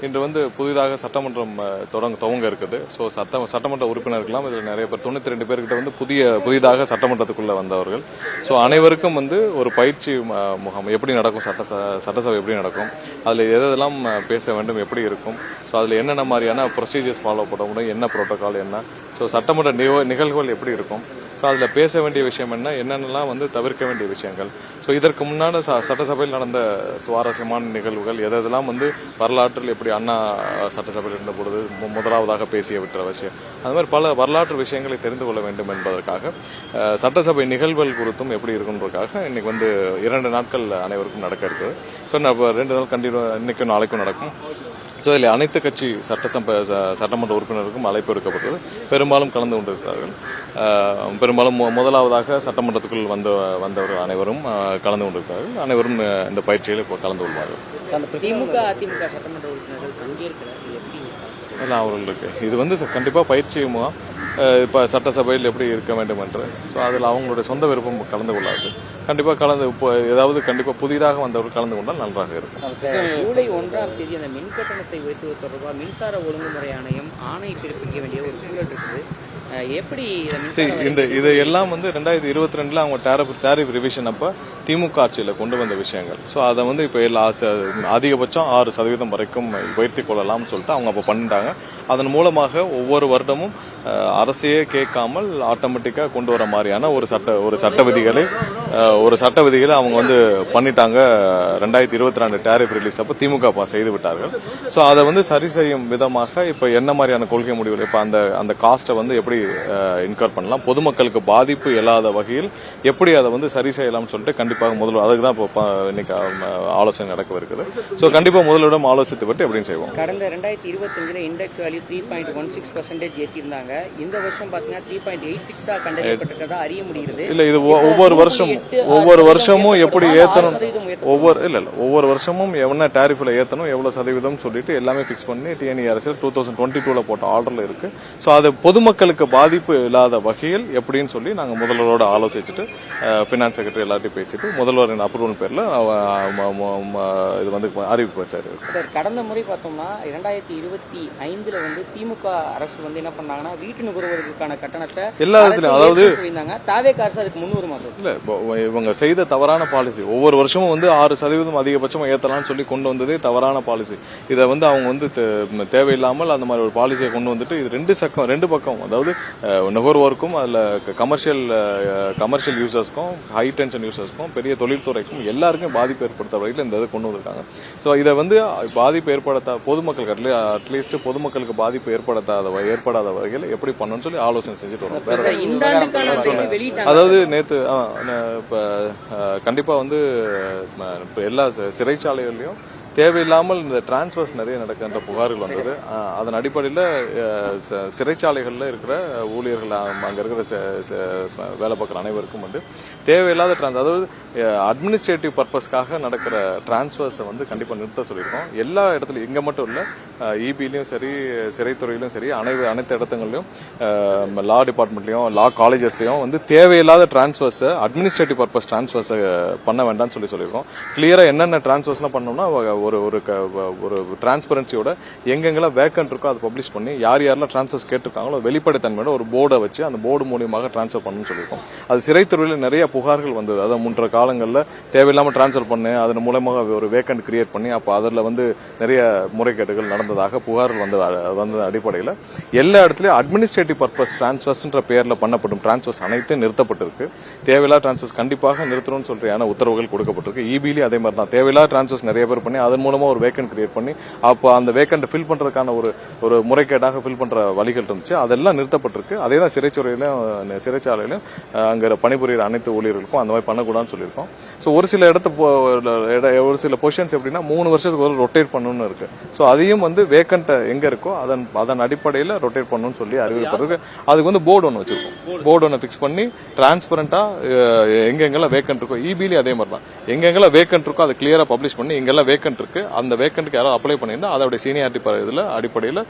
இன்று வந்து புதிதாக சட்டமன்றம் துவங்க இருக்குது. ஸோ சட்டமன்ற உறுப்பினர்கள்லாம் இதில் நிறைய பேர் 92 பேர்கிட்ட வந்து புதிதாக சட்டமன்றத்துக்குள்ள வந்தவர்கள். ஸோ அனைவருக்கும் வந்து ஒரு பயிற்சி முகாம் எப்படி நடக்கும், சட்டசபை எப்படி நடக்கும், அதில் எதெல்லாம் பேச வேண்டும், எப்படி இருக்கும், ஸோ அதில் என்னென்ன மாதிரியான ப்ரொசீஜர்ஸ் ஃபாலோ பண்ண முடியும், என்ன புரோட்டோகால் என்ன, ஸோ சட்டமன்ற நிகழ்வுகள் எப்படி இருக்கும், ஸோ அதில் பேச வேண்டிய விஷயம் என்னென்னலாம் வந்து தவிர்க்க வேண்டிய விஷயங்கள், ஸோ இதற்கு முன்னாடி சட்டசபையில் நடந்த சுவாரஸ்யமான நிகழ்வுகள் எதெல்லாம் வந்து வரலாற்றில் எப்படி அண்ணா சட்டசபையில் இருந்த பொழுது முதலாவதாக பேசிய விட்ட விஷயம், அது மாதிரி பல வரலாற்று விஷயங்களை தெரிந்து கொள்ள வேண்டும் என்பதற்காக சட்டசபை நிகழ்வுகள் குறித்தும் எப்படி இருக்குன்றதுக்காக இன்னைக்கு வந்து 2 நாட்கள் அனைவருக்கும் நடக்க இருக்குது. ஸோ 2 நாள் கண்டிப்பாக இன்னைக்கும் நாளைக்கும் நடக்கும். ஸோ இதில் அனைத்து கட்சி சட்டமன்ற உறுப்பினருக்கும் அழைப்பு எடுக்கப்பட்டது. பெரும்பாலும் கலந்து கொண்டிருக்கிறார்கள். பெரும்பாலும் முதலாவதாக சட்டமன்றத்துக்குள் வந்தவர்கள் அனைவரும் கலந்து கொண்டிருக்கிறார்கள். அனைவரும் இந்த பயிற்சியில் கலந்து கொள்வார்கள். திமுக அதிமுக சட்டமன்ற உறுப்பினர்கள் பங்கேற்கிறார்கள். அவர்களுக்கு இது வந்து கண்டிப்பாக பயிற்சி முகாம். இப்போ சட்டசபையில் எப்படி இருக்க வேண்டும் என்று, ஸோ அதில் அவங்களுடைய சொந்த விருப்பம் கலந்து கொள்ளாது. கண்டிப்பாக இப்போ ஏதாவது கண்டிப்பாக புதிதாக வந்தவர்கள் கலந்து கொண்டால் நன்றாக இருக்கும். ஜூலை 1ஆம் தேதி அந்த மின் கட்டணத்தை உயர்த்துவது தொடர்பாக மின்சார ஒழுங்குமுறை ஆணையம் ஆணை பிறப்பிக்க வேண்டிய ஒரு சூழல் இருக்குது. எப்படி இது எல்லாம் வந்து 2022 அவங்க டேரிஃப் ரிவிஷன் அப்ப திமுக ஆட்சியில் கொண்டு வந்த விஷயங்கள். ஸோ அதை வந்து இப்போ அதிகபட்சம் 6% வரைக்கும் உயர்த்தி கொள்ளலாம்னு சொல்லிட்டு அவங்க அப்போ பண்ணிட்டாங்க. அதன் மூலமாக ஒவ்வொரு வருடமும் அரசையே கேட்காமல் ஆட்டோமேட்டிக்கா கொண்டு வர மாதிரியான ஒரு சட்ட விதிகளை அவங்க வந்து பண்ணிட்டாங்க. 2022 டேரிஃப் ரிலீஸ் அப்ப திமுக செய்து விட்டார்கள். ஸோ அதை வந்து சரி செய்யும் விதமாக இப்ப என்ன மாதிரியான கொள்கை முடிவுகள், இப்ப அந்த காஸ்ட்டை வந்து எப்படி இன்கர் பண்ணலாம், பொதுமக்களுக்கு பாதிப்பு இல்லாத வகையில் எப்படி அதை வந்து சரி செய்யலாம்னு சொல்லிட்டு கண்டிப்பாக முதல்வர் அதுக்கு தான் இப்போ இன்னைக்கு ஆலோசனை நடக்கவிருக்குது. ஸோ கண்டிப்பாக முதல்வரிடம் ஆலோசித்து விட்டு எப்படின்னு செய்வோம். கடந்த 2025 இண்டெக்ஸ் வேல்யூ 3.16% ஏற்றிருந்தாங்க. இந்த வருஷம் பாத்தீங்கன்னா 3.86 கண்டறியப்பட்டிருக்கிறதா அறிய முடிகிறது. இல்ல இது ஒவ்வொரு வருஷமும் எப்படி ஏத்தணும், ஒவ்வொரு வருஷமும் என்ன டாரிஃப்ல ஏத்தணும், எவ்வளவு சதவீதம் சொல்லிட்டு எல்லாமே பிக்ஸ் பண்ணி TNERC 2022 போட்ட ஆர்டர்ல இருக்கு. ஸோ அது பொதுமக்களுக்கு பாதிப்பு இல்லாத வகையில் எப்படின்னு சொல்லி நாங்க முதல்வரோட ஆலோசிச்சுட்டு பினான்ஸ் செக்ரட்டரி எல்லாத்தையும் பேசிட்டு முதல்வரின் அப்ரூவல் பேர்ல இது வந்து அறிவிப்பு சார். கடந்த முறை பார்த்தோம்னா 2025 வந்து திமுக அரசு வந்து என்ன பண்ணாங்கன்னா வீட்டு நுகர்வோருக்கான கட்டணத்தை எல்லா இடத்துலயும், அதாவது தாவேக அரசு அதுக்கு முன்னூறு மாசம் இல்ல இவங்க செய்த தவறான பாலிசி. ஒவ்வொரு வருஷமும் வந்து 6% அதிகபட்சம் ஏத்தலாம்னு சொல்லி கொண்டு வந்ததே தவறான பாலிசி. இதை வந்து அவங்க வந்து தேவையில்லாமல் அந்த மாதிரி ஒரு பாலிசியை கொண்டு வந்துட்டு இது ரெண்டு பக்கம், அதாவது நுகர்வோருக்கும் அதுல கமர்ஷியல் யூசர்ஸ்க்கும் ஹை டென்ஷன் யூசர்ஸ்க்கும் பெரிய தொழில்துறைக்கும் எல்லாருக்கும் பாதிப்பு ஏற்படுத்த வகையில் இந்த இதை கொண்டு வந்திருக்காங்க. ஸோ இதை வந்து பாதிப்பு பொதுமக்களுக்கு அட்லீஸ்ட் பொதுமக்களுக்கு பாதிப்பு ஏற்படாத வகையில் எப்படி பண்ணணும்னு சொல்லி ஆலோசனை செஞ்சுட்டு வரோம். அதாவது நேற்று கண்டிப்பா வந்து எல்லா சிறைச்சாலைகள்லயும் தேவையில்லாமல் இந்த டிரான்ஸ்பர்ஸ் நிறைய நடக்கின்ற புகார்கள் வந்தது. அதன் அடிப்படையில் சிறைச்சாலைகளில் இருக்கிற ஊழியர்கள், அங்கே இருக்கிற வேலை பார்க்குற அனைவருக்கும் வந்து தேவையில்லாத அதாவது அட்மினிஸ்ட்ரேட்டிவ் பர்பஸ்க்காக நடக்கிற டிரான்ஸ்பர்ஸை வந்து கண்டிப்பாக நிறுத்த சொல்லியிருக்கோம். எல்லா இடத்துலையும், இங்கே மட்டும் இல்லை, இபிலையும் சரி, சிறைத்துறையிலும் சரி, அனைத்து இடத்துலையும், லா டிபார்ட்மெண்ட்லையும், லா காலேஜஸ்லையும் வந்து தேவையில்லாத டிரான்ஸ்பர்ஸை, அட்மினிஸ்ட்ரேட்டிவ் பர்பஸ் டிரான்ஸ்பர்ஸை பண்ண வேண்டாம்னு சொல்லியிருக்கோம். கிளியரா என்னென்ன டிரான்ஸ்பர்ஸ்லாம் பண்ணோம்னா ஒரு டிரான்ஸ்பரன்சியோட எங்கெங்கெல்லாம் வேக்கன்ட் இருக்கோ அதை பப்ளிஷ் பண்ணி யாரெல்லாம் டிரான்ஸ்பர்ஸ் கேட்டிருக்காங்களோ வெளிப்படைத்தன்மையோட ஒரு போர்டை வச்சு அந்த போர்டு மூலியமாக டிரான்ஸ்பர் பண்ணணும்னு சொல்லியிருக்கோம். அது சிறைத்துறையில் நிறைய புகார்கள் வந்தது. அதை முன்ற காலங்களில் தேவையில்லாமல் டிரான்ஸ்பர் பண்ணி அதன் மூலமாக ஒரு வேக்கன்ட் கிரியேட் பண்ணி அப்போ அதில் வந்து நிறைய முறைகேடுகள் நடந்ததாக புகார்கள் வந்த அடிப்படையில் எல்லா இடத்துலையும் அட்மினிஸ்ட்ரேட்டிவ் பர்பஸ் டிரான்ஸ்பர்ஸ்ன்ற பெயரில் பண்ணப்படும் டிரான்ஸ்பர்ஸ் அனைத்தும் நிறுத்தப்பட்டிருக்கு. தேவையில்லாத டிரான்ஸ்பர்ஸ் கண்டிப்பாக நிறுத்தணும்னு சொல்ற உத்தரவுகள் கொடுக்கப்பட்டிருக்கு. இபிலையும் அதே மாதிரி தான் தேவையில்லாத டிரான்ஸ்பர்ஸ் நிறைய பேர் பண்ணி அதன் மூலமா ஒரு வேக்கன்ட் கிரியேட் பண்ணி அப்போ அந்த வேக்கன்ட் ஃபில் பண்றதுக்கான ஒரு முறைகேடாக ஃபில் பண்ற வழிகள் இருந்துச்சு. அதெல்லாம் நிறுத்தப்பட்டிருக்கு. அதே தான் சிறைச்சாலையிலும் அங்க பணிபுரிகிற அனைத்து ஊழியர்களுக்கும் அந்த மாதிரி பண்ணக்கூடாதுன்னு சொல்லியிருக்கோம். ஸோ ஒரு சில பொசிஷன்ஸ் எப்படின்னா 3 வருஷத்துக்கு ஒரு ரொட்டேட் பண்ணணும்னு இருக்கு. ஸோ அதையும் வந்து வேக்கன்ட் எங்க இருக்கோ அதன் அடிப்படையில் ரொட்டேட் பண்ணணும்னு சொல்லி அறிவிப்பதற்கு அதுக்கு வந்து போர்டு ஒன்று வச்சிருக்கோம். போர்டு ஒன்று பிக்ஸ் பண்ணி டிரான்ஸ்பரண்டா எங்கெங்கெல்லாம் வேக்கன்ட் இருக்கோ, இபிலையும் அதே மாதிரி தான் எங்கெங்கெல்லாம் வேக்கன்ட் இருக்கோ அதை கிளியரா பப்ளிஷ் பண்ணி இங்கெல்லாம் வேக்கன்ட் இருக்கு, அந்த வேக்கன்ட்க்கு யாராவது அப்ளை பண்ணியிருந்தா அதோட சீனியாரிட்டி இதுல அடிப்படையில்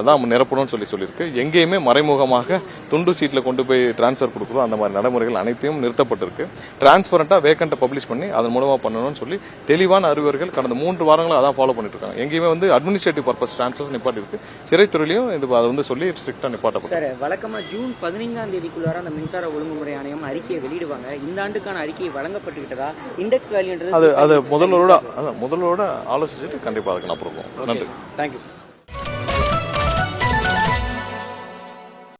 தான் நிரப்பணும்னு சொல்லியிருக்கு. எங்கேயுமே மறைமுகமாக துண்டு சீட்ல கொண்டு போய் டிரான்ஸ்பர் கொடுக்குறோம் அந்த மாதிரி நடைமுறைகள் அனைத்தையும் நிறுத்தப்பட்டிருக்கு. டிரான்ஸ்பரண்டா வேக்கன்ட்டை பப்ளிஷ் பண்ணி அதன் மூலமா பண்ணணும்னு சொல்லி தெளிவான அறிவுரைகள் கடந்த 3 வாரங்களா அதான் ஃபாலோ பண்ணிட்டு இருக்காங்க. எங்கேயுமே வந்து வந்து அட்மினிஸ்ட்ரேட்டிவ் பர்பஸ் டிரான்ஸ்ஃபர்ஸ் நிப்பாட்டிருக்கு. சிறைத்துறையிலையும் இது அதை வந்து சொல்லி ஸ்ட்ரிக்டா நிப்பாட்டப்படும். சார் வழக்கமா ஜூன் 15ஆம் தேதிக்குள்ளார அந்த மின்சார ஒழுங்குமுறை ஆணையம் அறிக்கையை வெளியிடுவாங்க. இந்த ஆண்டுக்கான அறிக்கை வழங்கப்பட்டு விட்டதா? இண்டெக்ஸ் வேல்யூன்றது அது முதல்வரோட ஆலோசிச்சுட்டு கண்டிப்பா அதுக்கு நான் கொடுப்போம். நன்றி. தேங்க்யூ.